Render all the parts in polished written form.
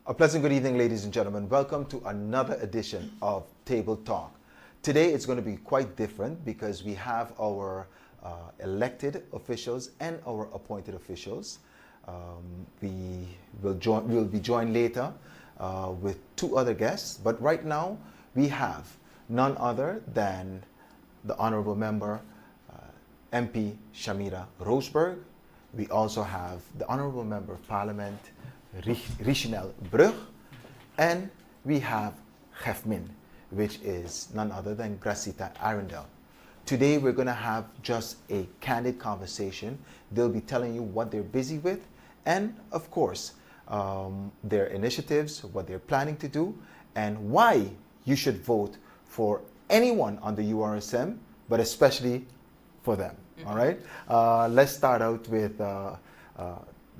A pleasant good evening, ladies and gentlemen. Welcome to another edition of Table Talk. Today it's going to be quite different because we have our elected officials and our appointed officials. We'll be joined later with two other guests, but right now we have none other than the Honorable Member MP Shamira Roseberg. We also have the Honorable Member of Parliament Richinel Brug, and we have Gefmin, which is none other than Gracita Arundel. Today we're going to have just a candid conversation. They'll be telling you what they're busy with and, of course, their initiatives, what they're planning to do, and why you should vote for anyone on the URSM, but especially for them. All right? Let's start out with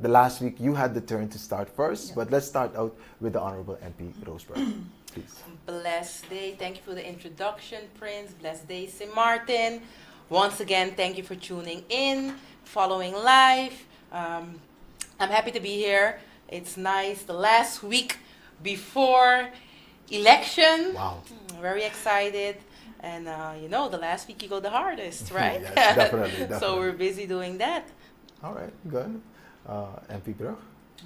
the last week you had the turn to start first, but let's start out with the Honorable MP Roseberg, please. Blessed day. Thank you for the introduction, Prince. Blessed day, St. Martin. Once again, thank you for tuning in, following live. I'm happy to be here. It's nice. The last week before election. Wow. Very excited. And the last week you go the hardest, right? Yes, definitely. So we're busy doing that. All right, good. MP Brug.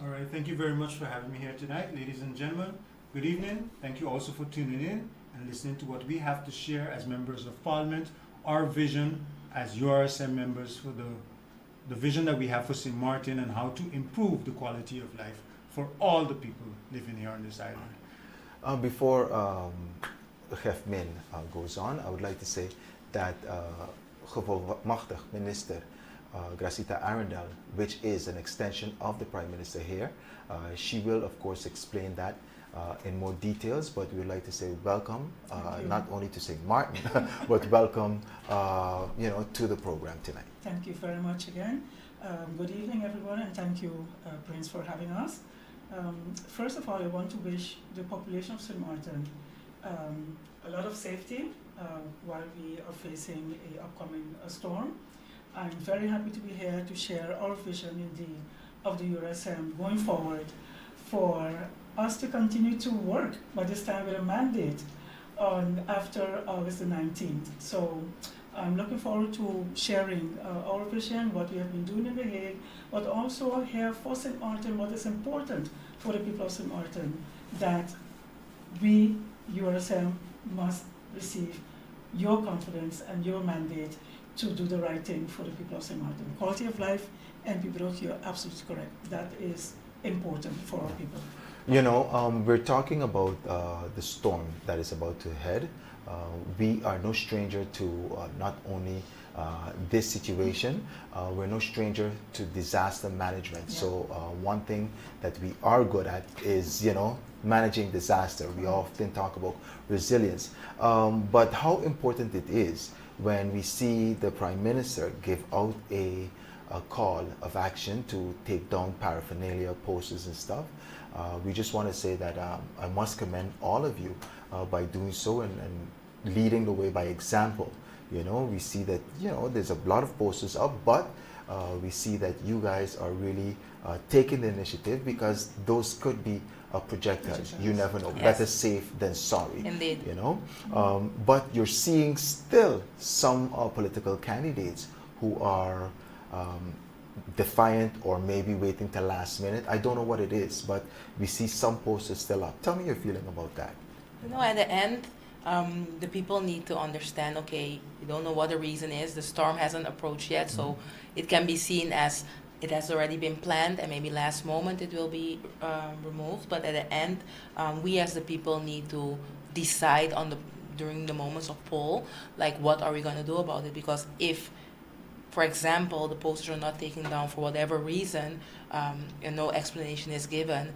All right, thank you very much for having me here tonight, ladies and gentlemen. Good evening. Thank you also for tuning in and listening to what we have to share as members of Parliament, our vision as URSM members for the vision that we have for St. Martin and how to improve the quality of life for all the people living here on this island. Before Gefmin goes on, I would like to say that gevolmachtig minister Gracita Arundel, which is an extension of the Prime Minister here. She will, of course, explain that in more details, but we would like to say welcome, not only to St. Martin, but welcome, to the program tonight. Thank you very much again. Good evening, everyone, and thank you, Prince, for having us. First of all, I want to wish the population of St. Martin a lot of safety while we are facing an upcoming storm. I'm very happy to be here to share our vision indeed of the URSM going forward for us to continue to work, but this time with a mandate on after August the 19th. So I'm looking forward to sharing our vision, what we have been doing in The Hague, but also here for St. Martin, what is important for the people of St. Martin, that we, URSM, must receive your confidence and your mandate to do the right thing for the people of St. Martin. Quality of life, and people, you're absolutely correct. That is important for our people. We're talking about the storm that is about to head. We are no stranger to not only this situation, we're no stranger to disaster management. Yeah. So one thing that we are good at is, managing disaster. We often talk about resilience, but how important it is when we see the Prime Minister give out a call of action to take down paraphernalia, posters and stuff. We just want to say that I must commend all of you by doing so and leading the way by example. We see that, there's a lot of posters up, but we see that you guys are really taking the initiative because those could be projectiles. You never know. Yes. Better safe than sorry. Indeed. But you're seeing still some political candidates who are defiant or maybe waiting till last minute. I don't know what it is, but we see some posters still up. Tell me your feeling about that. At the end, the people need to understand, okay, you don't know what the reason is. The storm hasn't approached yet, so it can be seen as it has already been planned and maybe last moment it will be removed. But at the end, we as the people need to decide during the moments of poll, like what are we going to do about it? Because if, for example, the posters are not taken down for whatever reason and no explanation is given,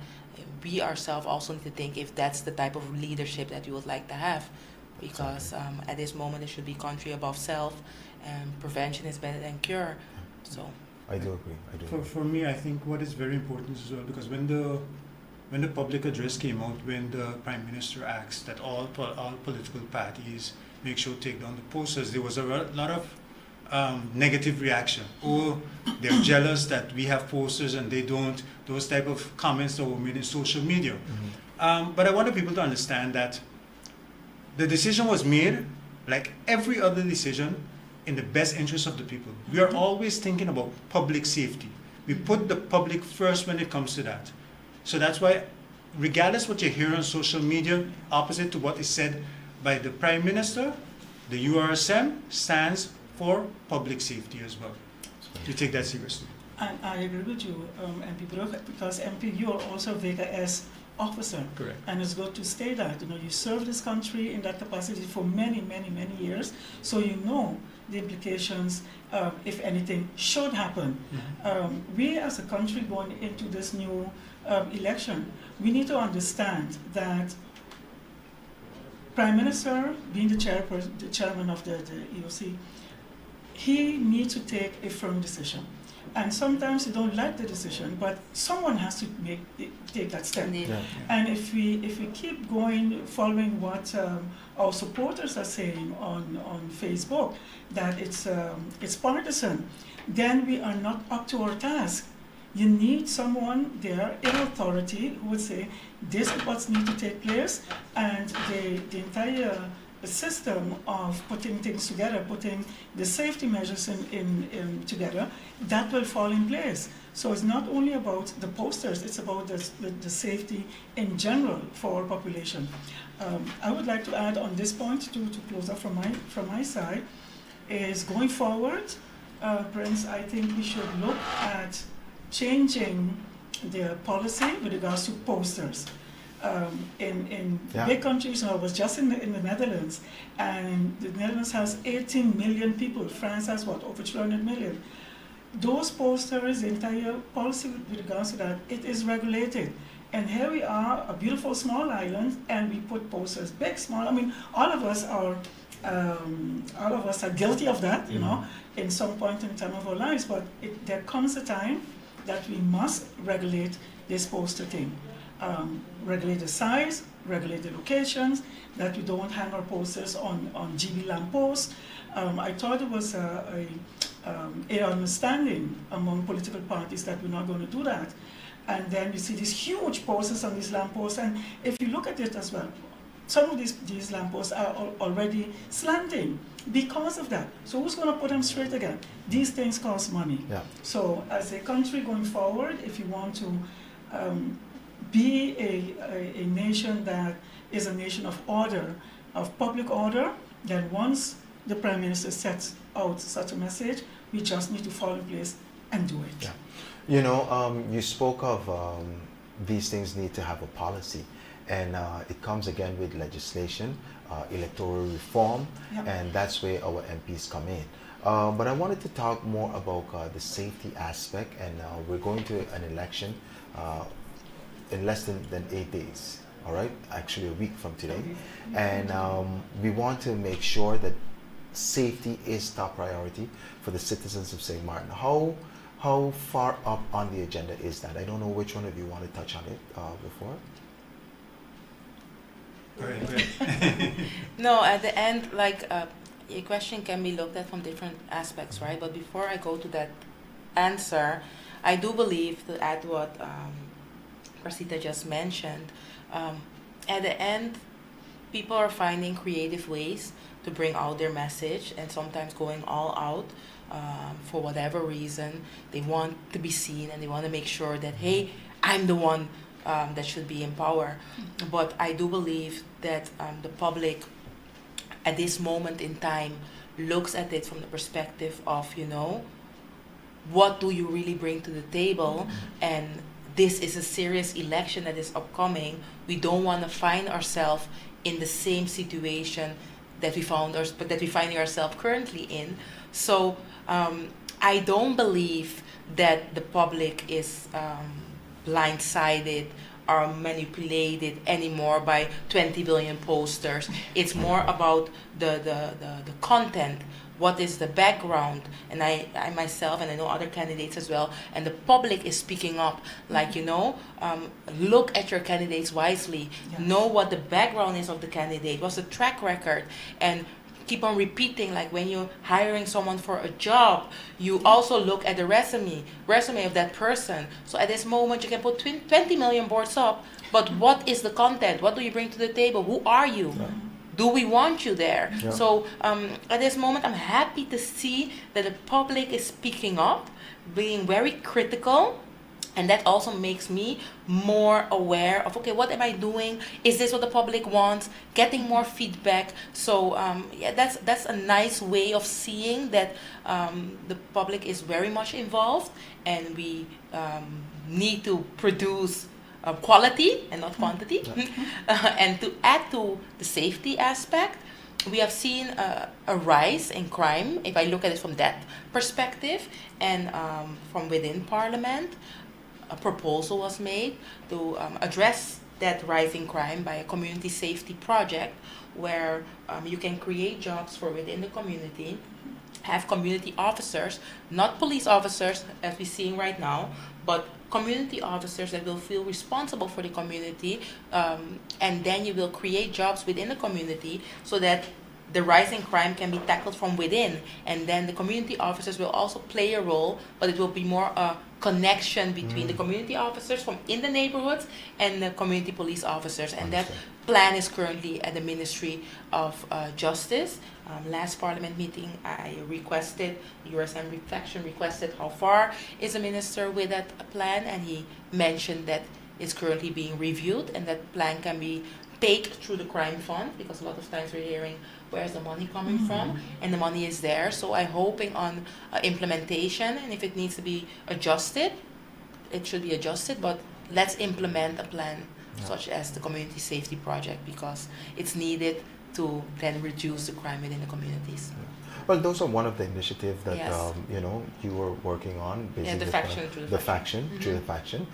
we ourselves also need to think if that's the type of leadership that we would like to have. Because at this moment it should be country above self and prevention is better than cure. So I do agree. For me, I think what is very important as well, because when the public address came out, when the Prime Minister asked that all political parties make sure to take down the posters, there was a lot of negative reaction. Oh, they're jealous that we have posters and they don't. Those type of comments that were made in social media. But I wanted people to understand that the decision was made, like every other decision, in the best interest of the people. We are always thinking about public safety. We put the public first when it comes to that. So that's why, regardless what you hear on social media, opposite to what is said by the Prime Minister, the URSM stands for public safety as well. We take that seriously. And I agree with you, MP Brugge, because MP, you are also a VKS officer. Correct. And it's good to stay that. You know, you served this country in that capacity for many, many, many years, so you know the implications if anything should happen. We as a country going into this new election, we need to understand that Prime Minister, being the chairman of the EOC, he needs to take a firm decision. And sometimes you don't like the decision, but someone has to take that step. Indeed. And if we keep going, following what our supporters are saying on Facebook, that it's partisan, then we are not up to our task. You need someone there in authority who would say, this is what needs to take place, and the entire system of putting things together, putting the safety measures in together, that will fall in place. So it's not only about the posters, it's about the safety in general for our population. I would like to add on this point to close up from my side, is going forward, Prince, I think we should look at changing the policy with regards to posters. In big countries, I was just in the Netherlands, and the Netherlands has 18 million people. France has what, over 200 million. Those posters, the entire policy with regards to that, it is regulated. And here we are, a beautiful small island, and we put posters, big, small. I mean, all of us are guilty of that, you know, in some point in time of our lives. But there comes a time that we must regulate this poster thing. Regulate the size, regulate the locations, that we don't hang our posters on GB lampposts. I thought it was an understanding among political parties that we're not going to do that. And then you see these huge posters on these lampposts, and if you look at it as well, some of these lampposts are already slanting because of that. So who's going to put them straight again? These things cost money. Yeah. So as a country going forward, if you want to be a nation that is a nation of order, of public order, then once the Prime Minister sets out such a message, we just need to fall in place and do it. Yeah. You know, you spoke of these things need to have a policy, and it comes again with legislation, electoral reform, and that's where our MPs come in. But I wanted to talk more about the safety aspect, and we're going to an election in less than 8 days, all right? Actually a week from today. And we want to make sure that safety is top priority for the citizens of St. Martin. How far up on the agenda is that? I don't know which one of you want to touch on it before. Go ahead. No, at the end, like, your question can be looked at from different aspects, right? But before I go to that answer, I do believe, to add what Rosita just mentioned, at the end, people are finding creative ways to bring out their message, and sometimes going all out for whatever reason. They want to be seen, and they want to make sure that, hey, I'm the one that should be in power. But I do believe that the public at this moment in time looks at it from the perspective of, you know, what do you really bring to the table? And this is a serious election that is upcoming. We don't want to find ourselves in the same situation that we find ourselves currently in. So I don't believe that the public is blindsided or manipulated anymore by 20 billion posters. It's more about the content. What is the background? And I myself, and I know other candidates as well, and the public is speaking up, like, you know, look at your candidates wisely. Yes. Know what the background is of the candidate, what's the track record, and keep on repeating, like when you're hiring someone for a job, you also look at the resume of that person. So at this moment, you can put 20 million boards up, but what is the content? What do you bring to the table? Who are you? Yeah. Do we want you there? Yeah. So at this moment, I'm happy to see that the public is speaking up, being very critical. And that also makes me more aware of, okay, what am I doing? Is this what the public wants? Getting more feedback. So yeah, that's a nice way of seeing that the public is very much involved, and we need to produce quality and not quantity. And to add to the safety aspect, we have seen a rise in crime, if I look at it from that perspective, and from within Parliament. A proposal was made to address that rising crime by a community safety project where you can create jobs for within the community, have community officers, not police officers as we're seeing right now, but community officers that will feel responsible for the community, and then you will create jobs within the community so that the rising crime can be tackled from within, and then the community officers will also play a role, but it will be more a connection between the community officers from in the neighborhoods and the community police officers, and that plan is currently at the Ministry of Justice. Last Parliament meeting, I requested, URSM Reflection requested how far is the minister with that plan, and he mentioned that it's currently being reviewed, and that plan can be paid through the crime fund, because a lot of times we're hearing where's the money coming from, and the money is there. So I'm hoping on implementation, and if it needs to be adjusted, it should be adjusted, but let's implement a plan such as the community safety project, because it's needed to then reduce the crime within the communities. Well, those are one of the initiatives that Yes. You were working on. Basically, the faction through the faction. through the faction.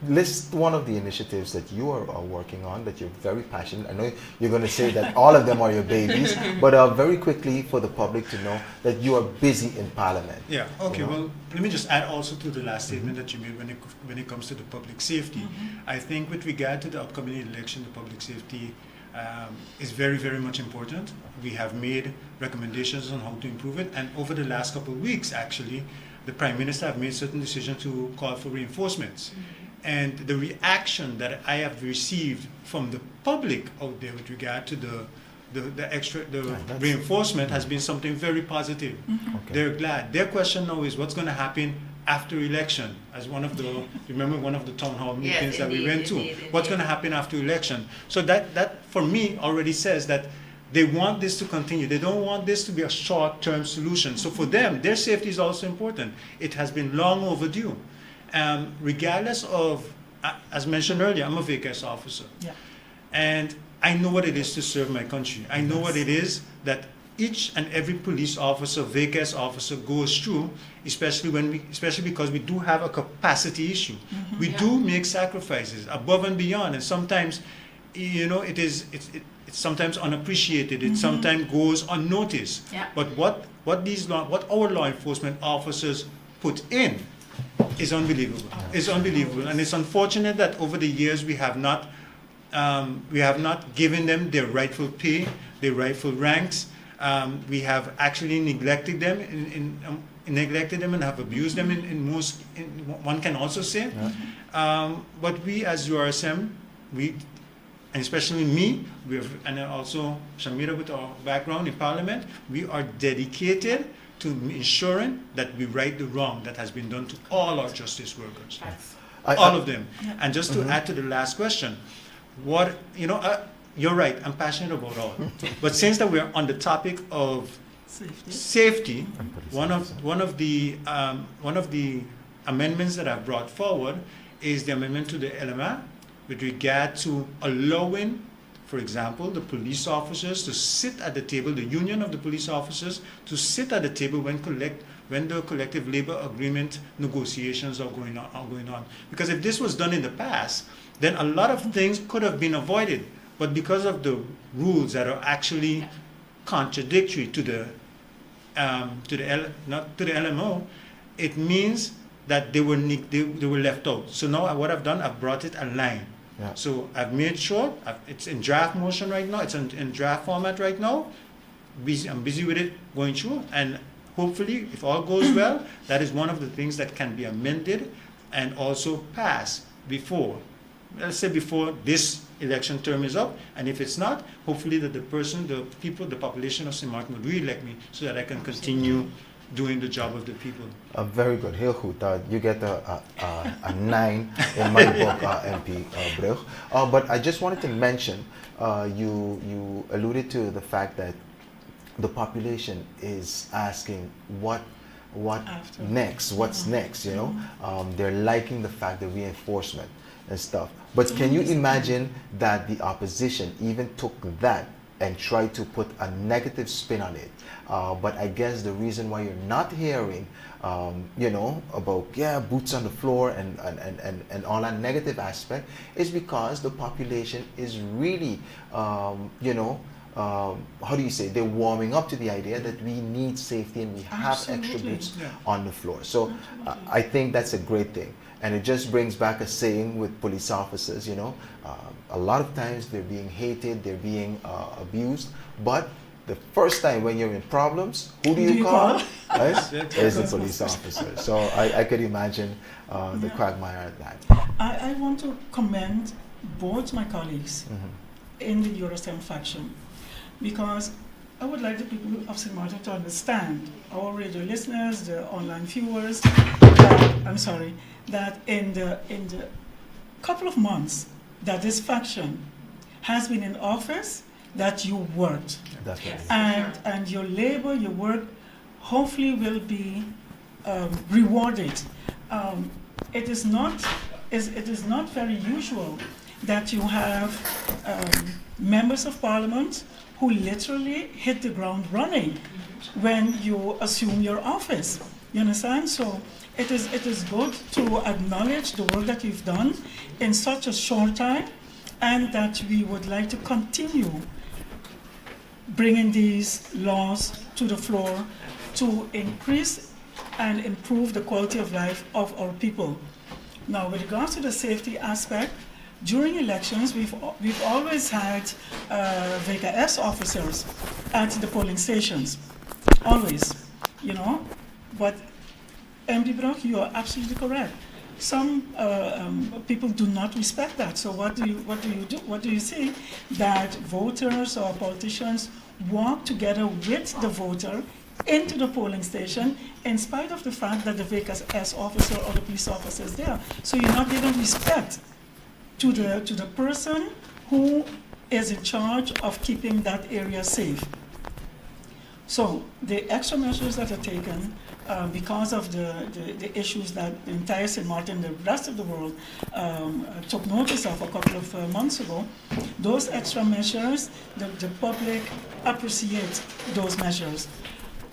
List one of the initiatives that you are working on that you're very passionate. I know you're going to say that all of them are your babies, but very quickly for the public to know that you are busy in Parliament. Yeah, okay, You know? well, let me just add also to the last statement that you made when it comes to the public safety. I think with regard to the upcoming election, the public safety is very, very much important. We have made recommendations on how to improve it, and over the last couple of weeks, actually, the Prime Minister have made certain decisions to call for reinforcements. And the reaction that I have received from the public out there with regard to the reinforcement has been something very positive. Okay. They're glad. Their question now is what's going to happen after election. As remember one of the town hall meetings that we went to. What's going to happen after election? So that for me already says that they want this to continue. They don't want this to be a short-term solution. So for them, their safety is also important. It has been long overdue. Regardless of, as mentioned earlier, I'm a VCAS officer. Yeah. And I know what it is to serve my country. I know what it is that each and every police officer, VCAS officer goes through, especially because we do have a capacity issue. We do make sacrifices above and beyond, and sometimes, it's sometimes unappreciated. It sometimes goes unnoticed. Yeah. But what our law enforcement officers put in is unbelievable. It's unbelievable, and it's unfortunate that over the years we have not given them their rightful pay, their rightful ranks. We have actually neglected them and have abused them one can also say. But we as URSM, and especially me, and also Shamira with our background in Parliament, we are dedicated to ensuring that we right the wrong that has been done to all our justice workers, all of them. And just to add to the last question, you're right, I'm passionate about all. But since that we're on the topic of safety, one of the amendments that I've brought forward is the amendment to the LMA with regard to allowing, for example, the police officers to sit at the table, the union of the police officers to sit at the table when the collective labor agreement negotiations are going on. Because if this was done in the past, then a lot of things could have been avoided. But because of the rules that are actually contradictory to the LMO, it means that they were left out. So now what I've done, I've brought it aligned. Yeah. So I've made sure it's in draft motion right now. It's in draft format right now. I'm busy with it, going through, and hopefully, if all goes well, that is one of the things that can be amended and also passed before, let's say before this election term is up, and if it's not, hopefully that the people, the population of St. Martin will re-elect me so that I can continue doing the job of the people. Very good. Heel goed. You get a 9 in my book, MP Brug. But I just wanted to mention, you alluded to the fact that the population is asking what After. next, what's next, you know. They're liking the fact that reinforcement and stuff. But can you imagine that the opposition even took that and tried to put a negative spin on it? But I guess the reason why you're not hearing, you know, about, boots on the floor and all that negative aspect is because the population is really, you know, how do you say, they're warming up to the idea that we need safety and we have extra Absolutely. boots Yeah. on the floor. So I think that's a great thing. And it just brings back a saying with police officers, you know, a lot of times they're being hated, they're being abused, but the first time when you're in problems, who do you call? Right? Is the police officer. So I could imagine the quagmire at that. I want to commend both my colleagues in the Eurostem faction, because I would like the people of St. Martin to understand, our radio listeners, the online viewers, that in the couple of months that this faction has been in office, that you worked. Definitely. And your labor, your work, hopefully will be rewarded. It is not very usual that you have members of parliament who literally hit the ground running when you assume your office. You understand? So it is good to acknowledge the work that you've done in such a short time, and that we would like to continue bringing these laws to the floor to increase and improve the quality of life of our people. Now, with regards to the safety aspect, during elections, we've always had VKS officers at the polling stations, always, you know. But MD Brock, you are absolutely correct. Some people do not respect that. So what do you do? What do you see? That voters or politicians walk together with the voter into the polling station, in spite of the fact that the VKS officer or the police officer is there. So you're not giving respect to the person who is in charge of keeping that area safe. So the extra measures that are taken because of the issues that the entire St. Martin, the rest of the world took notice of a couple of months ago, those extra measures, the public appreciates those measures.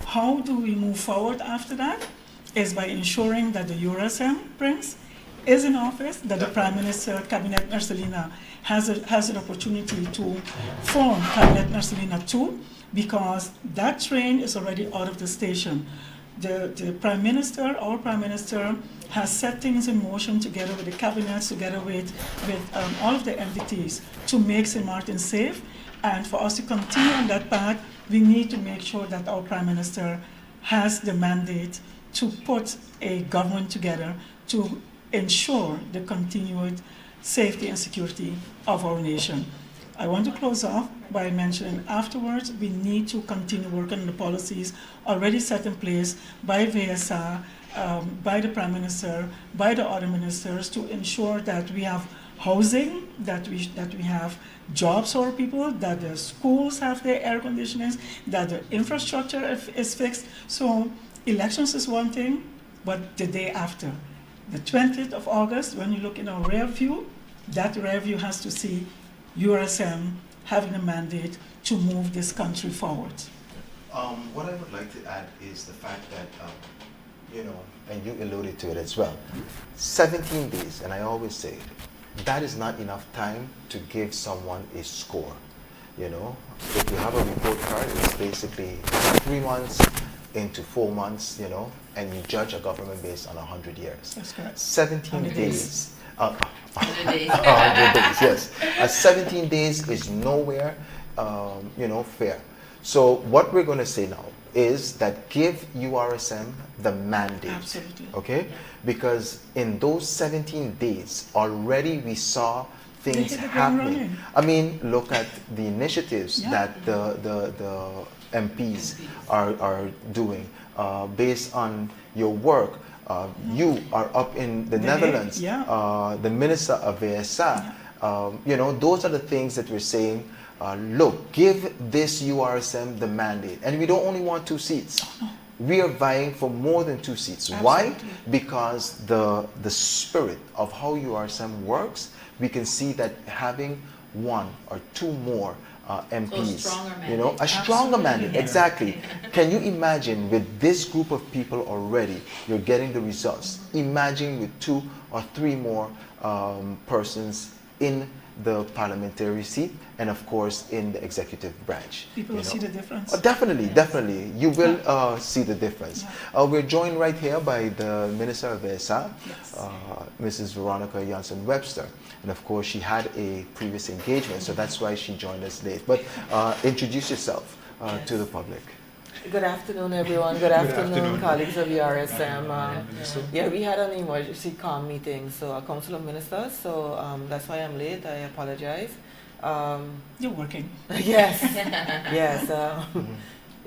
How do we move forward after that? Is by ensuring that the Eurostem Prince is in office, that the Prime Minister, Cabinet Marcelina, has an opportunity to form Cabinet Marcelina 2, because that train is already out of the station. The Prime Minister, our Prime Minister, has set things in motion together with the cabinets, together with all of the entities to make St. Martin safe. And for us to continue on that path, we need to make sure that our Prime Minister has the mandate to put a government together to ensure the continued safety and security of our nation. I want to close off by mentioning afterwards we need to continue working on the policies already set in place by VSA, by the Prime Minister, by the other ministers, to ensure that we have housing, that we have jobs for people, that the schools have their air conditioning, that the infrastructure is fixed. So elections is one thing, but the day after, the 20th of August, when you look in our rear view, that rear view has to see URSM having a mandate to move this country forward. What I would like to add is the fact that, you know, and you alluded to it as well, 17 days, and I always say, that is not enough time to give someone a score. You know, if you have a report card, it's basically 3 months into 4 months, you know, and you judge a government based on 100 years. That's correct. 17 100 days. 100 days. 100 days, yes. 17 days is nowhere, you know, fair. So what we're going to say now is that give URSM the mandate. Absolutely. Okay? Because in those 17 days, already we saw things hit the ground happening. running. I mean, look at the initiatives Yeah. that the MPs are doing based on your work. You are up in the The Netherlands. Hague, yeah. The Minister of VSA. You know, those are the things that we're saying. Look, give this URSM the mandate. And we don't only want 2 seats. We are vying for more than 2 seats. Why? Absolutely. Because the spirit of how URSM works, we can see that having 1 or 2 more MPs, stronger you know, a stronger mandate, exactly. Can you imagine with this group of people already, you're getting the results? Imagine with 2 or 3 more persons in the parliamentary seat and of course in the executive branch. People will you know. see the difference. Oh, definitely, definitely. You will see the difference. We're joined right here by the Minister of VSA, Yes. Mrs. Veronica Janssen-Webster. And of course, she had a previous engagement, so that's why she joined us late. But introduce yourself to the public. Good afternoon, everyone. Good afternoon, afternoon. colleagues of URSM. Minister. Yeah, we had an emergency COM meeting, so a council of ministers, so that's why I'm late. I apologize. You're working. Yes, yes.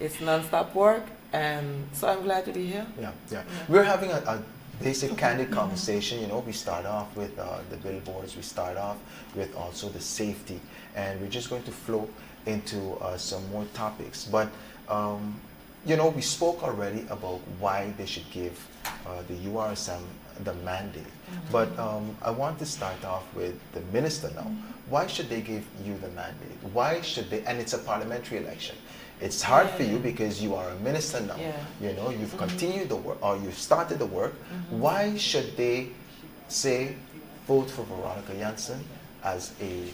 It's non-stop work, and so I'm glad to be here. Yeah. We're having a basic candid conversation. You know, we start off with the billboards, we start off with also the safety, and we're just going to flow into some more topics. But you know, we spoke already about why they should give the URSM the mandate. But I want to start off with the minister now. Why should they give you the mandate? Why should they? And it's a parliamentary election. It's hard for you because you are a minister now. Yeah. You know, you've continued the work or you've started the work. Why should they say vote for Veronica Janssen as a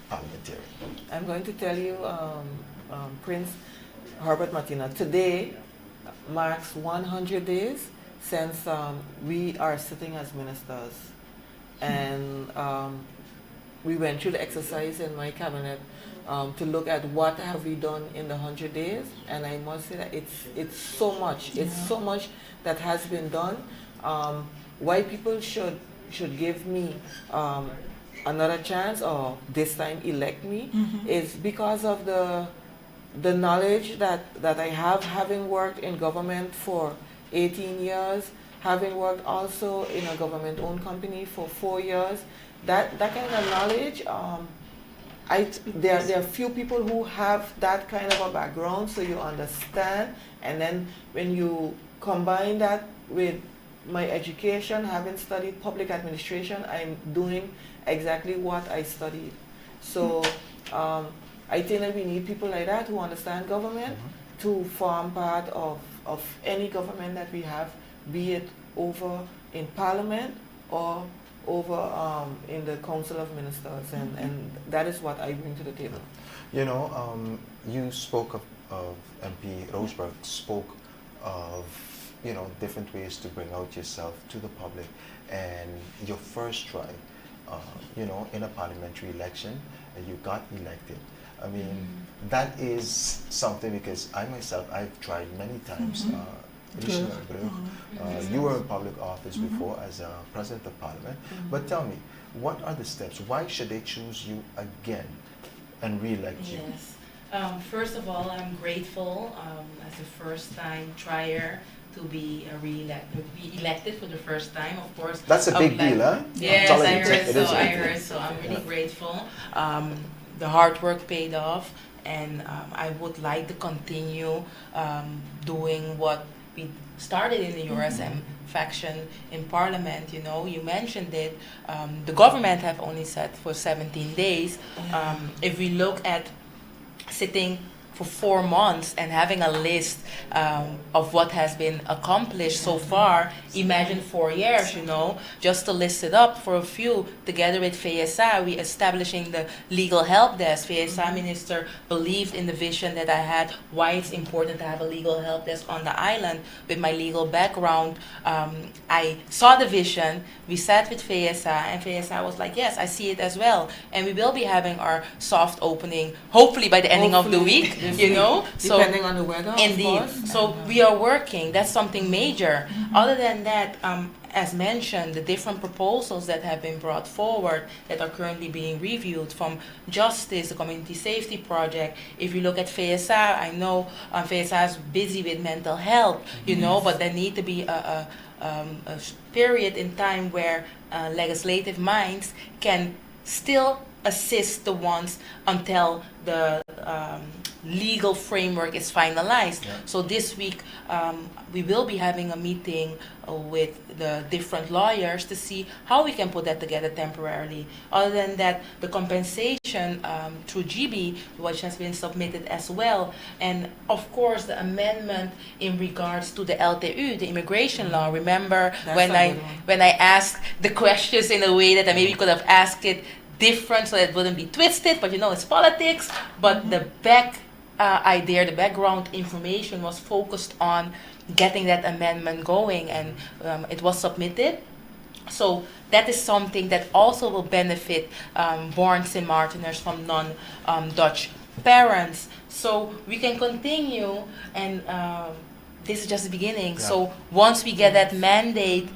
parliamentarian? I'm going to tell you, Prince Herbert Martina, today marks 100 days since we are sitting as ministers. And we went through the exercise in my cabinet to look at what have we done in the 100 days. And I must say that it's so much. It's so much that has been done. Why people should give me another chance or this time elect me is because of the knowledge that I have, having worked in government for 18 years, having worked also in a government-owned company for 4 years. That kind of knowledge, there are few people who have that kind of a background, so you understand. And then when you combine that with my education, having studied public administration, I'm doing exactly what I studied. So I think that we need people like that who understand government to form part of any government that we have, be it over in parliament or over in the council of ministers, and that is what I bring to the table. You know, you spoke of MP Roseberg spoke of, you know, different ways to bring out yourself to the public, and your first try, you know, in a parliamentary election, you got elected. I mean, that is something, because I myself, I've tried many times. You were in public office before as a president of parliament, but tell me, what are the steps? Why should they choose you again and re-elect you? Yes. First of all, I'm grateful as a first-time trier to be elected for the first time. Of course, That's a big deal, huh? Yes, Tell I it, heard it so. is a I big deal. heard so. I'm really grateful. The hard work paid off, and I would like to continue doing what we started in the URSM faction in Parliament. You know, you mentioned it. The government have only sat for 17 days. If we look at sitting for 4 months and having a list of what has been accomplished so far, imagine 4 years, you know, just to list it up for a few. Together with VSA, we establishing the legal help desk. VSA minister believed in the vision that I had, why it's important to have a legal help desk on the island. With my legal background, I saw the vision. We sat with VSA, and VSA was like, yes, I see it as well. And we will be having our soft opening, hopefully by the ending of the week. this you week, know. So depending on the weather, indeed. of course. So we are working. That's something major. Other than that, as mentioned, the different proposals that have been brought forward that are currently being reviewed, from justice, the community safety project. If you look at FESA, I know FESA is busy with mental health, you know, but there need to be a period in time where legislative minds can still assist the ones until the legal framework is finalized. Yeah. So this week we will be having a meeting with the different lawyers to see how we can put that together temporarily. Other than that, the compensation through GB, which has been submitted as well, and of course the amendment in regards to the LTU, the immigration law. Remember That's when a good one. when I asked the questions in a way that I maybe could have asked it different so that it wouldn't be twisted, but you know, it's politics. But the idea, the background information was focused on getting that amendment going, and it was submitted. So that is something that also will benefit born St. Martiners from non-Dutch parents. So we can continue, and this is just the beginning. Yeah. So once we get that mandate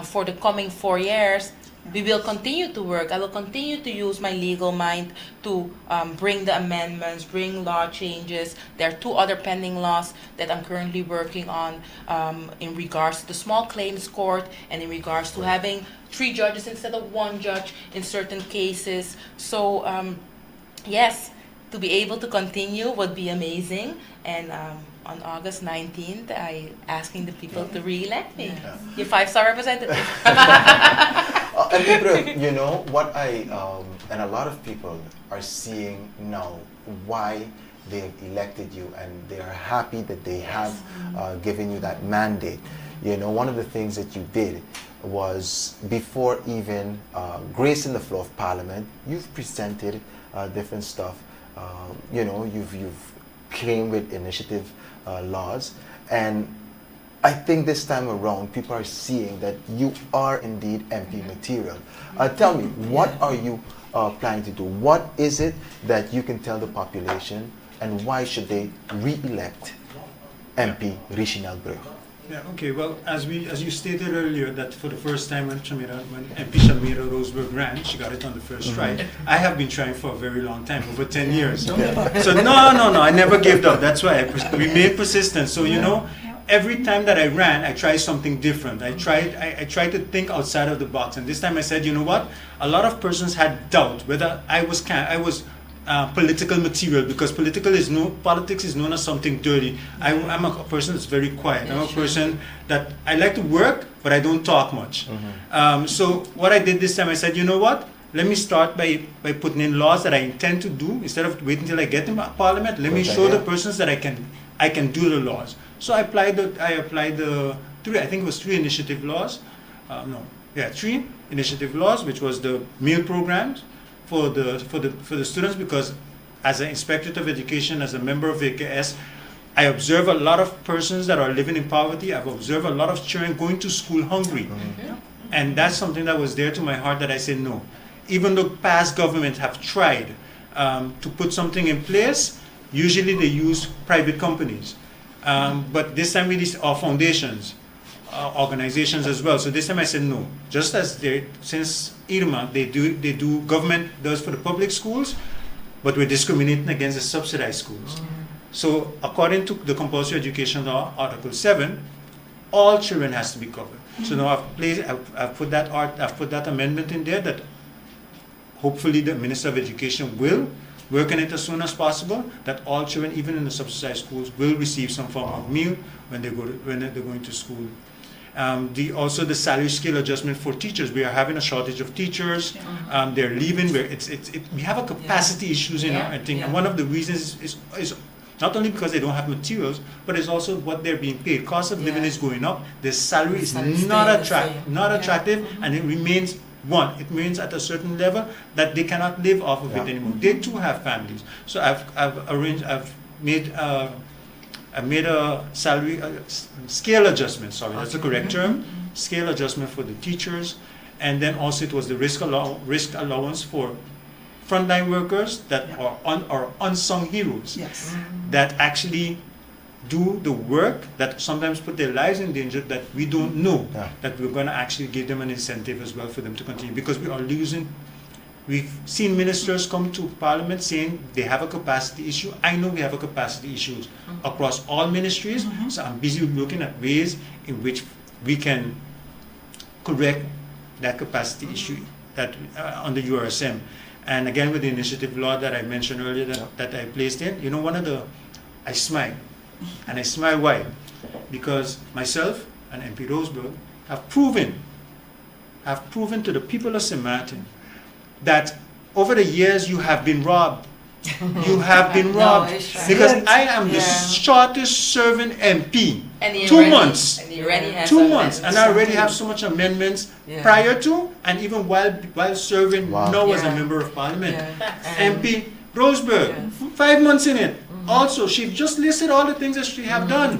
for the coming 4 years, we will continue to work. I will continue to use my legal mind to bring the amendments, bring law changes. There are 2 other pending laws that I'm currently working on in regards to the small claims court, and in regards to having 3 judges instead of 1 judge in certain cases. So yes, to be able to continue would be amazing. And on August 19th, I asking the people to re-elect me. Yeah. Your 5-star representative. And people, you know, what and a lot of people are seeing now why they've elected you, and they are happy that they have given you that mandate. You know, one of the things that you did was, before even gracing the floor of Parliament, you've presented different stuff. You know, you've came with initiative laws, and I think this time around people are seeing that you are indeed MP material. Tell me, what are you planning to do? What is it that you can tell the population, and why should they re-elect MP Reginald Brugge? Yeah, okay, well, as you stated earlier, that for the first time when MP Shamira Roseberg ran, she got it on the first try. I have been trying for a very long time, over 10 years. So no, I never gave up. That's why I remained persistent. So, you know, every time that I ran, I tried something different. I tried to think outside of the box. And this time I said, you know what? A lot of persons had doubt whether I was political material, because politics is known as something dirty. I'm a person that's very quiet. I'm a person that I like to work, but I don't talk much. So what I did this time, I said, you know what? Let me start by putting in laws that I intend to do. Instead of waiting till I get in Parliament, let me show the persons that I can do the laws. So I applied the 3, I think it was 3 initiative laws. 3 initiative laws, which was the meal programs for the students, because as an inspector of education, as a member of VKS, I observe a lot of persons that are living in poverty. I've observed a lot of children going to school hungry. And that's something that was dear to my heart, that I said no. Even though past governments have tried to put something in place, usually they use private companies. But this time we are foundations, organizations as well. So this time I said no. Just as since Irma, government does for the public schools, but we're discriminating against the subsidized schools. So according to the compulsory education law, Article 7, all children has to be covered. So now I've put that amendment in there, that hopefully the Minister of Education will work on it as soon as possible, that all children, even in the subsidized schools, will receive some form of meal when they're going to school. Also the salary scale adjustment for teachers. We are having a shortage of teachers. They're leaving. We have a capacity issues in our thing. And one of the reasons is not only because they don't have materials, but it's also what they're being paid. Cost of living is going up. Their salary is not attractive, and it remains it means at a certain level that they cannot live off of it anymore. They too have families. So I've made a salary scale adjustment. Sorry, that's the correct term. Scale adjustment for the teachers, and then also it was the risk allowance for frontline workers that Yeah. are unsung heroes Yes. that actually do the work that sometimes put their lives in danger, that we don't know Yeah. that we're going to actually give them an incentive as well for them to continue, because we are losing. We've seen ministers come to Parliament saying they have a capacity issue. I know we have a capacity issue across all ministries, so I'm busy looking at ways in which we can correct that capacity issue that under URSM. And again, with the initiative law that I mentioned earlier that I placed in, you know, I smile. And I smile why? Because myself and MP Roseberg have proven to the people of St. Martin that over the years you have been robbed. You have been robbed. it's right. Because I am the Yeah. shortest serving MP. And he 2 already- months. And he already has 2 a months, and I already have so much amendments Yeah. prior to and even while serving Wow. now as a Yeah. member of Parliament. Yeah. And- MP Roseberg, Yes. 5 months in it. Also, she just listed all the things that she have done.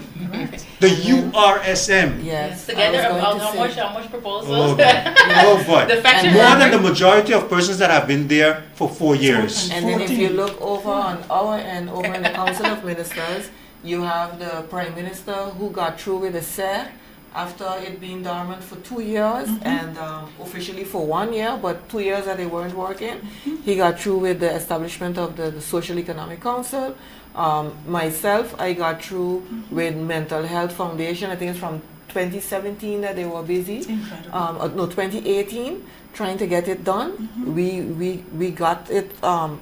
The And then- URSM. Yes. Together I was going about to how say- much proposals? Oh boy. Oh boy. The fact And More that than the majority of persons that have been there for 4 years. And then if you 14. look over on our end, over in the Council of Ministers, you have the Prime Minister who got through with the SER after it being dormant for 2 years and officially for 1 year, but 2 years that they weren't working. He got through with the establishment of the Social Economic Council. Myself, I got through with Mental Health Foundation. I think it's from 2017 that they were busy. Incredible. No, 2018, trying to get it done. We got it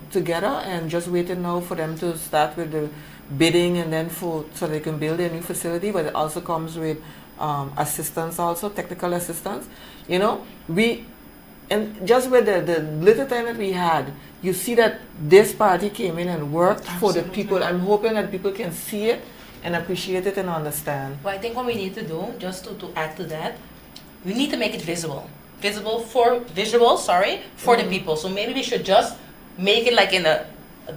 together and just waiting now for them to start with the bidding and then so they can build a new facility. But it also comes with assistance, also technical assistance. You know, and just with the little time that we had, you see that this party came in and worked for the Absolutely. people. I'm hoping that people can see it and appreciate it and understand. Well, I think what we need to do, just to add to that, we need to make it visible. Visual for the people. So maybe we should just make it like in a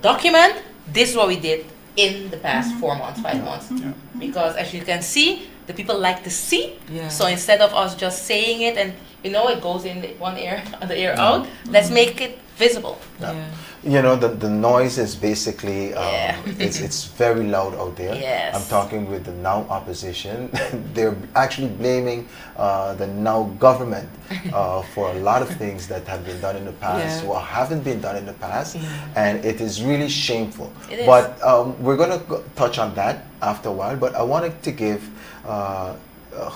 document. This is what we did in the past 4 months, 5 months. Yeah. Because as you can see, the people like to see. Yeah. So instead of us just saying it and it goes in one ear, the ear out, let's make it visible. Yeah. Yeah. You know, the noise is basically, Yeah. it's very loud out there. Yes. I'm talking with the now opposition. They're actually blaming the now government for a lot of things that have been done in the past Yeah. or haven't been done in the past. Yeah. And it is really shameful. It is. But we're going to touch on that after a while. But I wanted to give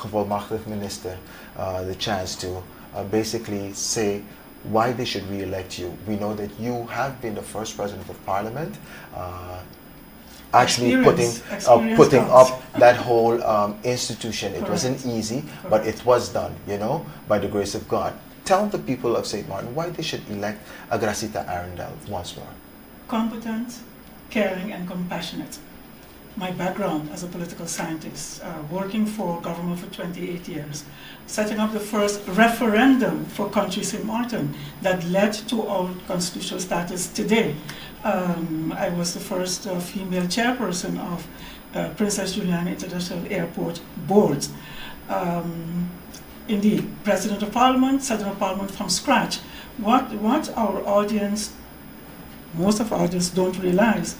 gevolmachtig minister the chance to basically say why they should re-elect you. We know that you have been the first president of Parliament, actually Experience putting counts. up that whole institution. It Correct. wasn't easy, but it was done, you know, by the grace of God. Tell the people of St. Martin why they should elect Agrasita Arundel once more. Competent, caring, and compassionate. My background as a political scientist, working for government for 28 years, setting up the first referendum for country St. Martin that led to our constitutional status today. I was the first female chairperson of Princess Juliana International Airport Board. Indeed, President of Parliament, setting up Parliament from scratch. What our audience, most of our audience don't realize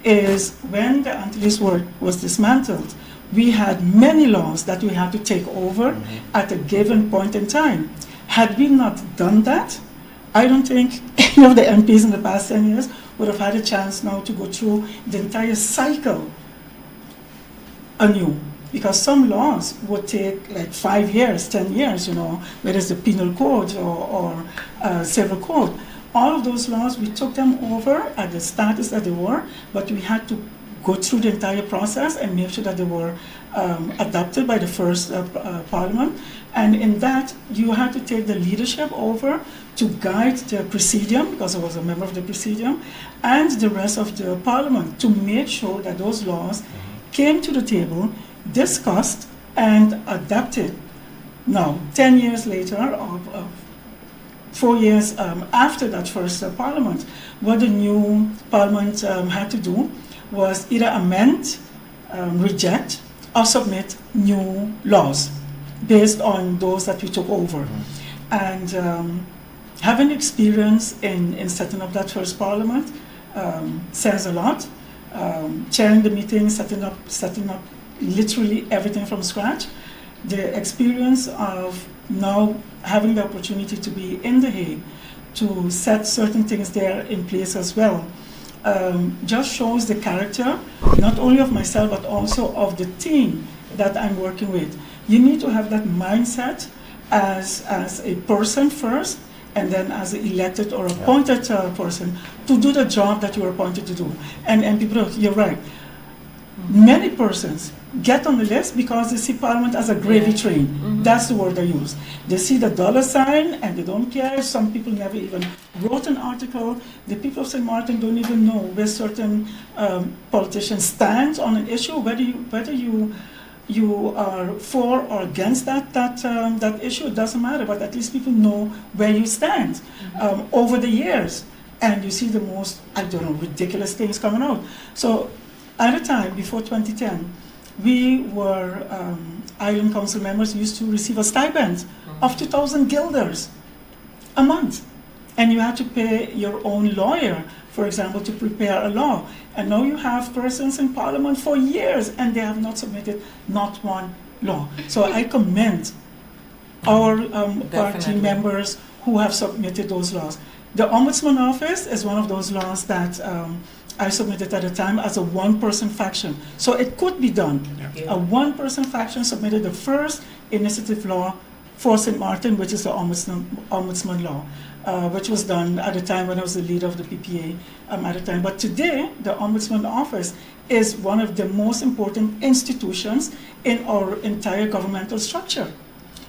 is when the Antilles was dismantled, we had many laws that we had to take over at a given point in time. Had we not done that, I don't think any of the MPs in the past 10 years would have had a chance now to go through the entire cycle anew. Because some laws would take like 5 years, 10 years, you know, whether it's the penal code or civil code. All of those laws, we took them over at the status that they were, but we had to go through the entire process and make sure that they were adopted by the first Parliament. And in that, you had to take the leadership over to guide the Presidium, because I was a member of the Presidium, and the rest of the Parliament to make sure that those laws came to the table, discussed, and adopted. Now, 10 years later, 4 years after that first Parliament, what the new Parliament had to do was either amend, reject, or submit new laws based on those that we took over. And having experience in setting up that first parliament says a lot. Chairing the meeting, setting up literally everything from scratch. The experience of now having the opportunity to be in The Hague, to set certain things there in place as well, just shows the character, not only of myself, but also of the team that I'm working with. You need to have that mindset as a person first, and then as an elected or appointed person to do the job that you were appointed to do. And people, you're right. Many persons get on the list because they see Parliament as a gravy train. Mm-hmm. That's the word I use. They see the dollar sign and they don't care. Some people never even wrote an article. The people of St. Martin don't even know where certain politicians stand on an issue, whether you are for or against that issue, it doesn't matter, but at least people know where you stand over the years. And you see the most, I don't know, ridiculous things coming out. So at a time before 2010, we were, Island Council members used to receive a stipend of 2,000 guilders a month. And you had to pay your own lawyer, for example, to prepare a law. And now you have persons in Parliament for years and they have not submitted not one law. So I commend our party members who have submitted those laws. The Ombudsman Office is one of those laws that I submitted at the time as a one-person faction. So it could be done. Yeah. A one-person faction submitted the first initiative law for St. Martin, which is the Ombudsman law, which was done at the time when I was the leader of the PPA at the time. But today, the Ombudsman Office is one of the most important institutions in our entire governmental structure.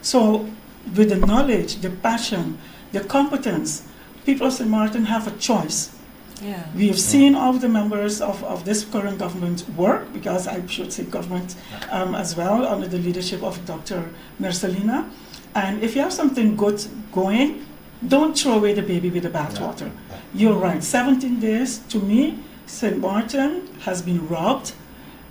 So with the knowledge, the passion, the competence, people of St. Martin have a choice. Yeah. We have seen all of the members of this current government work, because I should say government as well, under the leadership of Dr. Mercelina. And if you have something good going, don't throw away the baby with the bathwater. You're right, 17 days, to me, St. Martin has been robbed,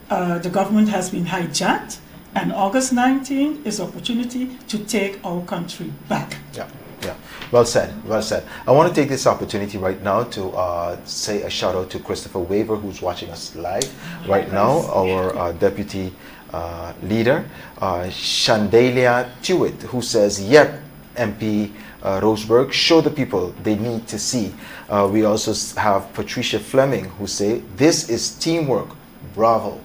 the government has been hijacked, and August 19th is opportunity to take our country back. Yeah. Yeah, well said, well said. I want to take this opportunity right now to say a shout out to Christopher Waver, who's watching us live right now, our deputy leader, Shandalia Tewitt, who says, yep, MP Roseburg, show the people they need to see. We also have Patricia Fleming, who say, this is teamwork, bravo.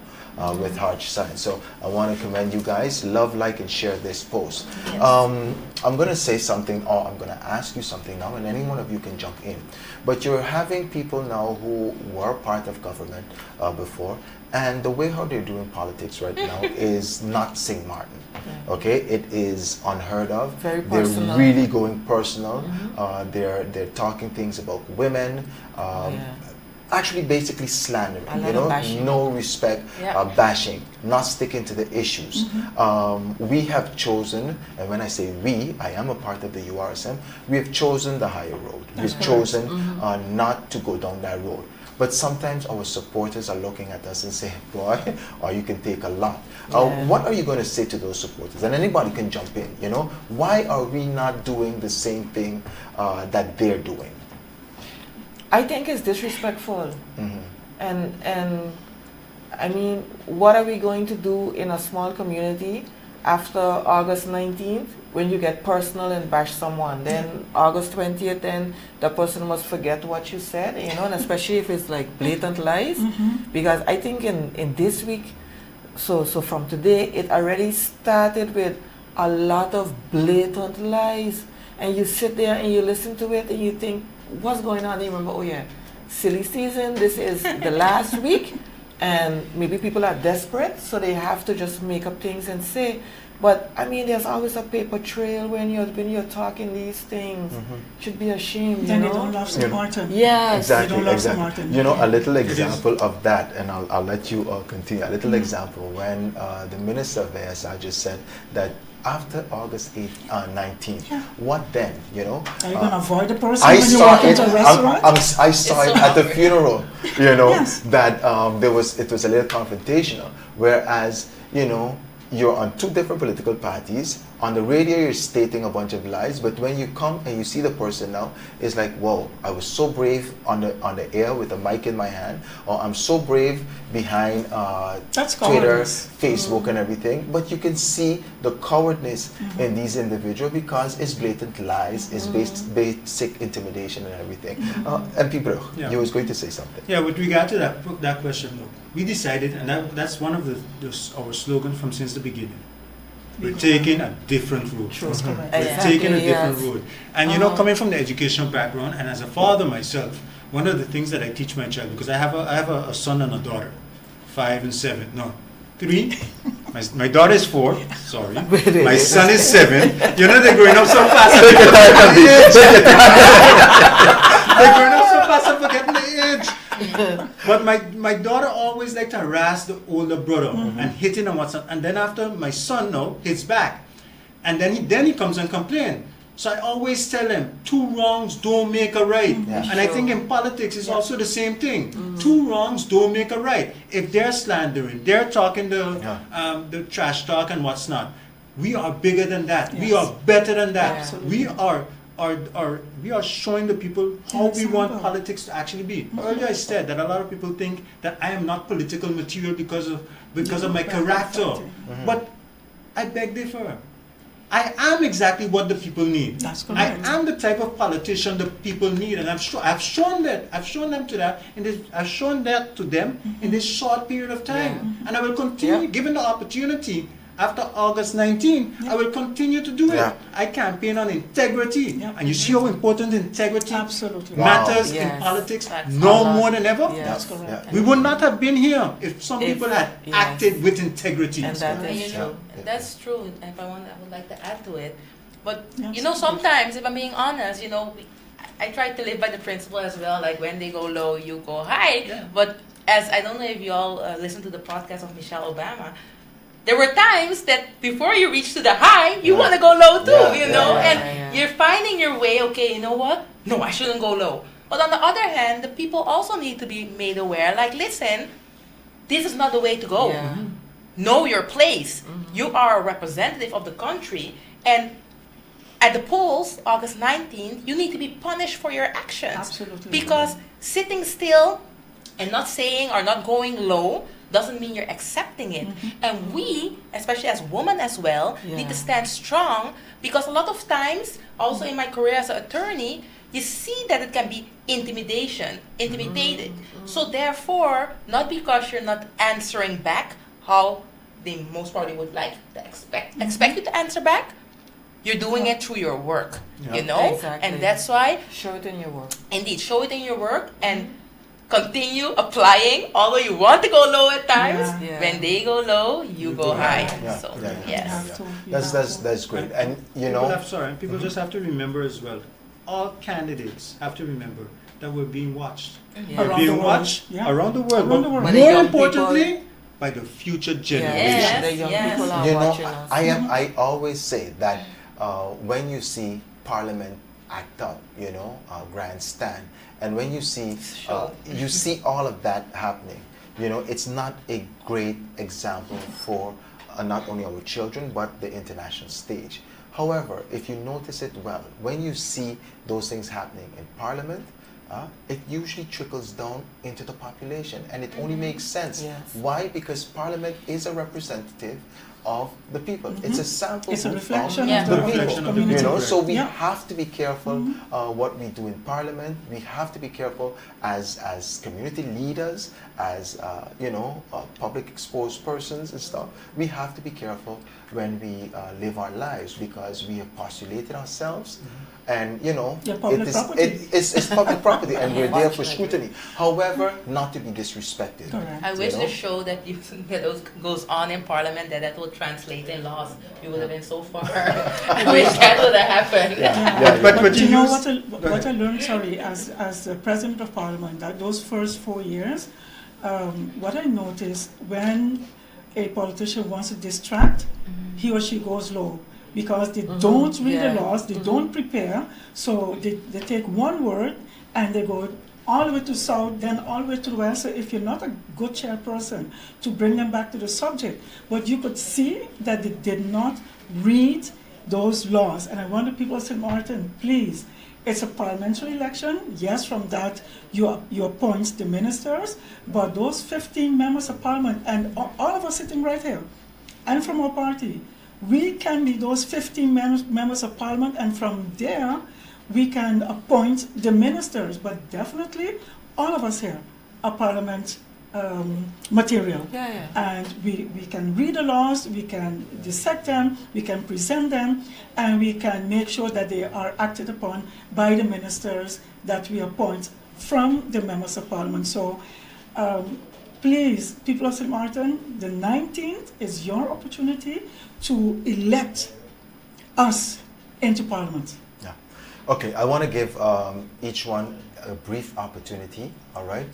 With Harsh Sign. So I want to commend you guys. Love, like, and share this post. Yes. I'm going to say something, or I'm going to ask you something now, and any one of you can jump in. But you're having people now who were part of government before, and the way how they're doing politics right now is not St. Martin. Okay, it is unheard of. Very personal. They're really going personal. They're talking things about women. Actually basically slandering, you know, no respect, bashing, not sticking to the issues. We have chosen, and when I say we, I am a part of the URSM, we have chosen the higher road. We've chosen not to go down that road. But sometimes our supporters are looking at us and say, boy, or you can take a lot. What are you going to say to those supporters? And anybody can jump in, you know. Why are we not doing the same thing that they're doing? I think it's disrespectful. And I mean, what are we going to do in a small community after August 19th when you get personal and bash someone? Then August 20th, then the person must forget what you said, you know, and especially if it's like blatant lies. Because I think in this week, so from today, it already started with a lot of blatant lies. And you sit there and you listen to it and you think, what's going on? And you remember, oh yeah, silly season, this is the last week, and maybe people are desperate, so they have to just make up things and say. But I mean, there's always a paper trail when you're talking these things. Should be ashamed. Then you they know? don't love St. Martin. Yes, exactly, they don't love St. exactly. Martin. You know, a little example of that, and I'll let you continue. A little example when the Minister of ASI just said that after August 19th, what then? You know, are you gonna avoid the person when you walk into a restaurant? I saw it at the funeral. You know, that it was a little confrontational. Whereas, you know, you're on two different political parties, On the radio, you're stating a bunch of lies, but when you come and you see the person now, it's like, whoa, I was so brave on the air with a mic in my hand, or I'm so brave behind That's Twitter, cowardice. Facebook, and everything. But you can see the cowardness in these individuals because it's blatant lies, it's basic intimidation and everything. MP Bro, Yeah. you was going to say something. Yeah, with regard to that question, look, we decided, and that's one of our slogans from since the beginning. We're taking a different route. Sure. That's correct. We're Exactly, taking a different yes. route. And you know, coming from the educational background, and as a father myself, one of the things that I teach my child, because I have a son and a daughter, 5 and 7, no, 3. My daughter is 4. Sorry. My son is 7. You know, they're growing up so fast. They're growing up so fast, I'm forgetting the age. But my daughter always liked to harass the older brother and hit him and what's up. And then after my son now hits back, and then he comes and complains. So I always tell them, 2 wrongs don't make a right. Yeah. And I think in politics it's also the same thing. 2 wrongs don't make a right. If they're slandering, they're talking the trash talk and what's not, we are bigger than that. We Yes. are better than that. Absolutely. We are showing the people how we want Example. politics to actually be. Earlier I said that a lot of people think that I am not political material because of my character. But I beg differ. I am exactly what the people need. That's I correct. am the type of politician the people need, and I've shown them to that, I've shown that to them in this short period of time, and I will continue, given the opportunity. After August 19, I will continue to do it. Yeah. I campaign on integrity, Yeah. and you see how important integrity Absolutely. matters Yes. in politics That's no a lot. more than ever. Yes. That's correct. We would not have been here if some If- people had yes. acted with integrity. And that And is you true. know, that's true. And if I would like to add to it. But Yes. you know, sometimes if I'm being honest, you know, I try to live by the principle as well. Like when they go low, you go high. Yeah. But as I don't know if you all listen to the podcast of Michelle Obama, there were times that before you reach to the high, you Yeah. want to go low too. Yeah, You yeah, know, yeah, and yeah. you're finding your way. Okay, you know what? No, I shouldn't go low. But on the other hand, the people also need to be made aware. Like, listen, this is not the way to go. Yeah. Know your place. You are a representative of the country, and at the polls, August 19th, you need to be punished for your actions. Absolutely. Because sitting still and not saying or not going low doesn't mean you're accepting it. And we, especially as women as well, need to Yeah. stand strong, because a lot of times, also in my career as an attorney, you see that it can be intimidated. So therefore, not because you're not answering back how they most probably would like to expect you to answer back, you're doing it through your work, Yeah. you know? Exactly. And that's why, Show it in your work. indeed, show it in your work and continue applying, although you want to go low at times. Yeah. Yeah. When they go low, you go high. Yeah, So, yeah, yeah. yes. You have to, you That's have that's to. that's great. And you People know, people just have to remember as well, all candidates have to remember that we're being watched. Yeah. We're Around being the world, watched yeah. around the world, Around but the world. But the more young importantly, by the future generation. Yes, The young yes. people are you know, watching us. I always say that when you see Parliament act up, you know, grandstand, and when you see you see all of that happening, you know, it's not a great example for not only our children but the international stage. However, if you notice it well, when you see those things happening in Parliament, it usually trickles down into the population, and it only makes sense. Yes. Why? Because Parliament is a representative of the people. It's a sample It's a group reflection of Yeah. of the the Reflection people. of the You community. know, people. so we Yeah. have to be careful what we do in Parliament. We have to be careful as community leaders, as you know, public exposed persons and stuff. We have to be careful when we live our lives, because we have postulated ourselves. And you know, Yeah, public property. it's public property, and we're there for Watch it. scrutiny. However, not to be disrespected. Correct. I You wish know? the show that goes on in Parliament that will translate in laws. We would have been so far. I wish that would have happened. Yeah, But you know use- what Go what I ahead. learned, sorry, as the president of parliament, that those first 4 years, what I noticed, when a politician wants to distract, he or she goes low, because they don't read the Yeah. laws, they don't prepare, so they take one word and they go all the way to south, then all the way to the west. So if you're not a good chairperson to bring them back to the subject, but you could see that they did not read those laws. And I want the people of St. Martin, please, it's a parliamentary election. Yes, from that you appoint the ministers, but those 15 members of parliament, and all of us sitting right here, and from our party, we can be those 15 members of parliament, and from there we can appoint the ministers. But definitely, all of us here are parliament material. Yeah. And we can read the laws, we can dissect them, we can present them, and we can make sure that they are acted upon by the ministers that we appoint from the members of parliament. So please, people of St. Martin, the 19th is your opportunity to elect us into parliament. Yeah. Okay, I want to give each one a brief opportunity, all right?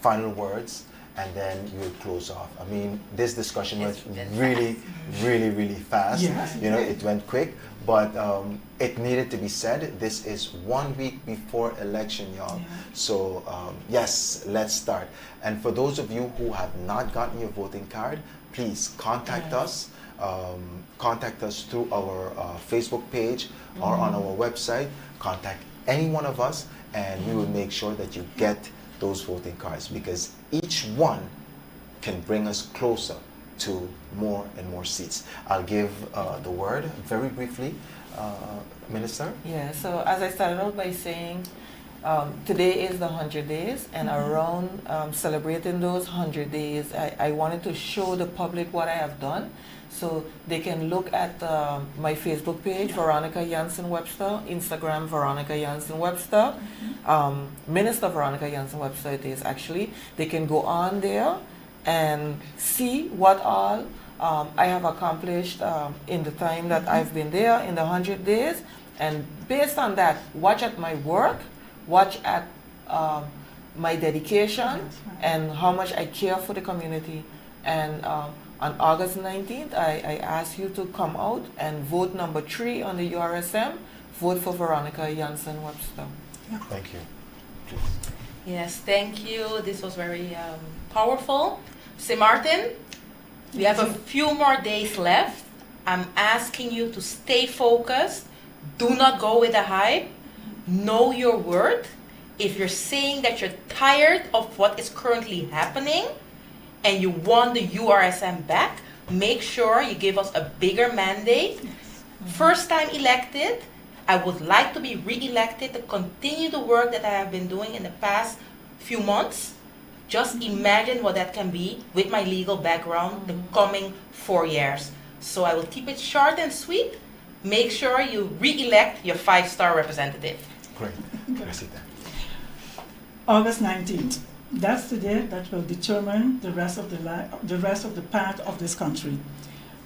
Final words, and then we'll close off. I mean, this discussion went really fast. Yes. You know, it went quick, but it needed to be said. This is 1 week before election, y'all. Yeah. So yes, let's start. And for those of you who have not gotten your voting card, please contact us. Contact us through our Facebook page or on our website. Contact any one of us, and we will make sure that you get those voting cards, because each one can bring us closer to more and more seats. I'll give the word very briefly, Minister. Yeah, so as I started out by saying, today is the 100 days, and around celebrating those 100 days, I wanted to show the public what I have done. So they can look at my Facebook page, Veronica Jansen Webster, Instagram, Veronica Jansen Webster, Minister Veronica Jansen Webster it is actually. They can go on there and see what all I have accomplished in the time that I've been there, in the 100 days. And based on that, watch at my work, watch at my dedication, and how much I care for the community. And on August 19th, I ask you to come out and vote number 3 on the URSM. Vote for Veronica Jansen Webster. Thank you. Please. Yes, thank you. This was very powerful. St. Martin, we have a few more days left. I'm asking you to stay focused. Do not go with the hype. Know your worth. If you're saying that you're tired of what is currently happening and you want the URSM back, make sure you give us a bigger mandate. First time elected, I would like to be re-elected to continue the work that I have been doing in the past few months. Just imagine what that can be with my legal background the coming 4 years. So I will keep it short and sweet. Make sure you re-elect your 5-star representative. Great. President. August 19th. That's the day that will determine the rest of the path of this country.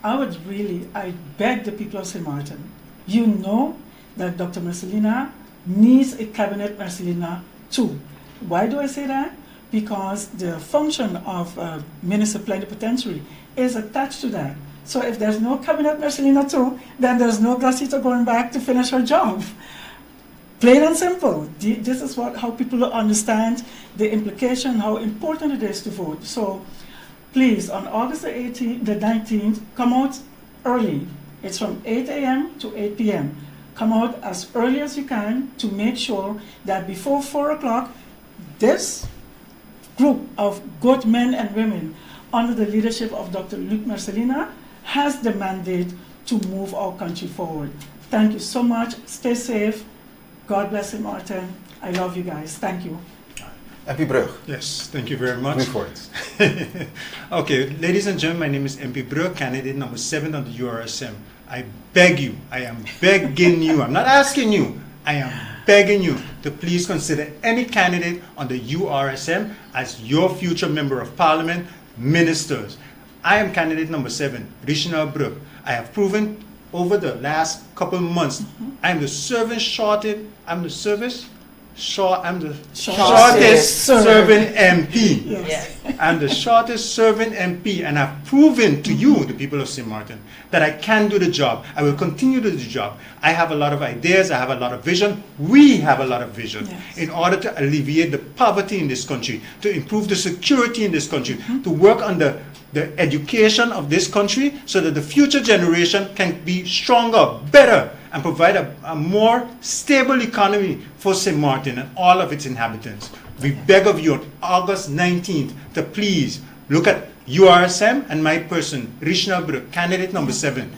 I beg the people of St. Martin, you know that Dr. Marcelina needs a cabinet Marcelina too. Why do I say that? Because the function of Minister Plenipotentiary is attached to that. So if there's no cabinet Marcelina too, then there's no Glacita going back to finish her job. Plain and simple. This is how people understand the implication, how important it is to vote. So please, on August the 19th, come out early. It's from 8 a.m. to 8 p.m. Come out as early as you can to make sure that before 4 o'clock, this group of good men and women under the leadership of Dr. Luc Marcelina has the mandate to move our country forward. Thank you so much. Stay safe. God bless St. Martin. I love you guys. Thank you. MP Brug. Yes, thank you very much. Brief words. Okay, ladies and gentlemen, my name is MP Brug, candidate number 7 on the URSM. I beg you, I am begging you, I'm not asking you, I am begging you to please consider any candidate on the URSM as your future member of parliament, ministers. I am candidate number 7, Richard Brug. I have proven over the last couple months, I am the service I'm the Shortest serving MP. Yes. Yes. I'm the shortest serving MP, and I've proven to you, the people of St. Martin, that I can do the job. I will continue to do the job. I have a lot of ideas. I have a lot of vision. We have a lot of vision Yes. in order to alleviate the poverty in this country, to improve the security in this country, to work on the education of this country so that the future generation can be stronger, better, and provide a more stable economy for St. Martin and all of its inhabitants. We beg of you on August 19th to please look at URSM and my person, Rishna Brooke, candidate number 7,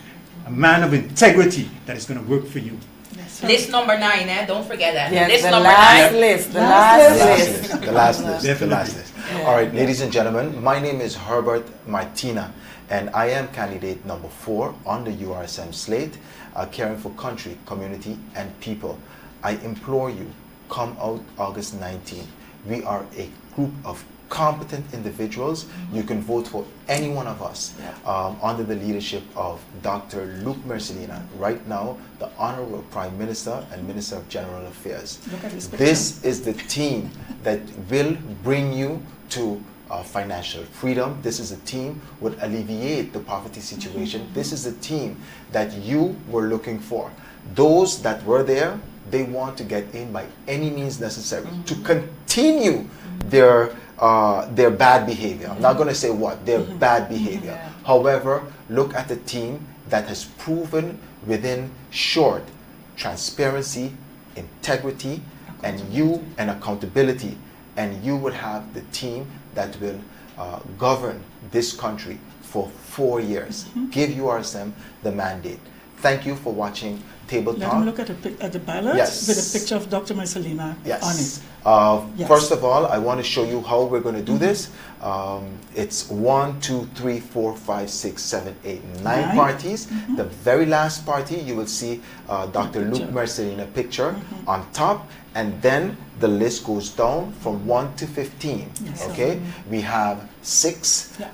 a man of integrity that is going to work for you. Yes. List number 9, don't forget that. Yes, List the number last 9. list. The Last last The last list. list. The last list. The Definitely. last list. Yeah. All right, ladies and gentlemen, my name is Herbert Martina, and I am candidate number 4 on the URSM slate, caring for country, community, and people. I implore you, come out August 19th. We are a group of competent individuals. You can vote for any one of us under the leadership of Dr. Luke Mercelina, right now the Honorable Prime Minister and Minister of General Affairs. Look at this picture. This is the team that will bring you to financial freedom. This is a team would alleviate the poverty situation. This is the team that you were looking for. Those that were there, they want to get in by any means necessary to continue their bad behavior. I'm not going to say what, their bad behavior. Yeah. However, look at the team that has proven within short transparency, integrity, and accountability, and you would have the team that will govern this country for 4 years. Give URSM the mandate. Thank you for watching Table Let Talk. them look at the ballot Yes. with a picture of Dr. Marcelina Yes. on it. Yes. First of all, I want to show you how we're going to do this. It's 1, 2, 3, 4, 5, 6, 7, 8, 9 Nine. parties. The very last party, you will see Dr. Luke Picture. Mercelina picture on top, and then the list goes down from 1 to 15. Yes. Okay, we have 6 Yeah.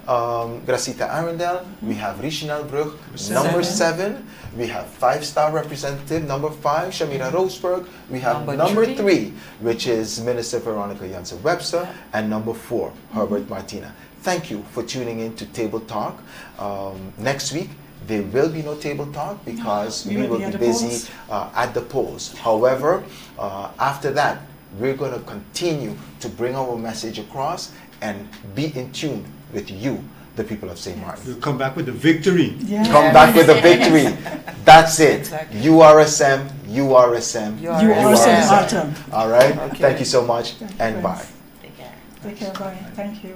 Gracita Arundel, we have Richinal Brugge, number 7, we have 5-star representative, number 5, Shamira Roseberg, we have number 3, which is Minister Veronica Janssen Webster, and number 4, Herbert Martina. Thank you for tuning in to Table Talk. Next week, there will be no Table Talk because we will be busy at the polls. However, after that, we're going to continue to bring our message across and be in tune with you, the people of St. Martin. We'll come back with the victory. Yeah. Come back with a victory. That's it. Exactly. URSM, URSM, URSM. Martin. All right. Okay. Thank you so much, Thank you, and friends. bye. Take care. Take care. Bye. Thank you.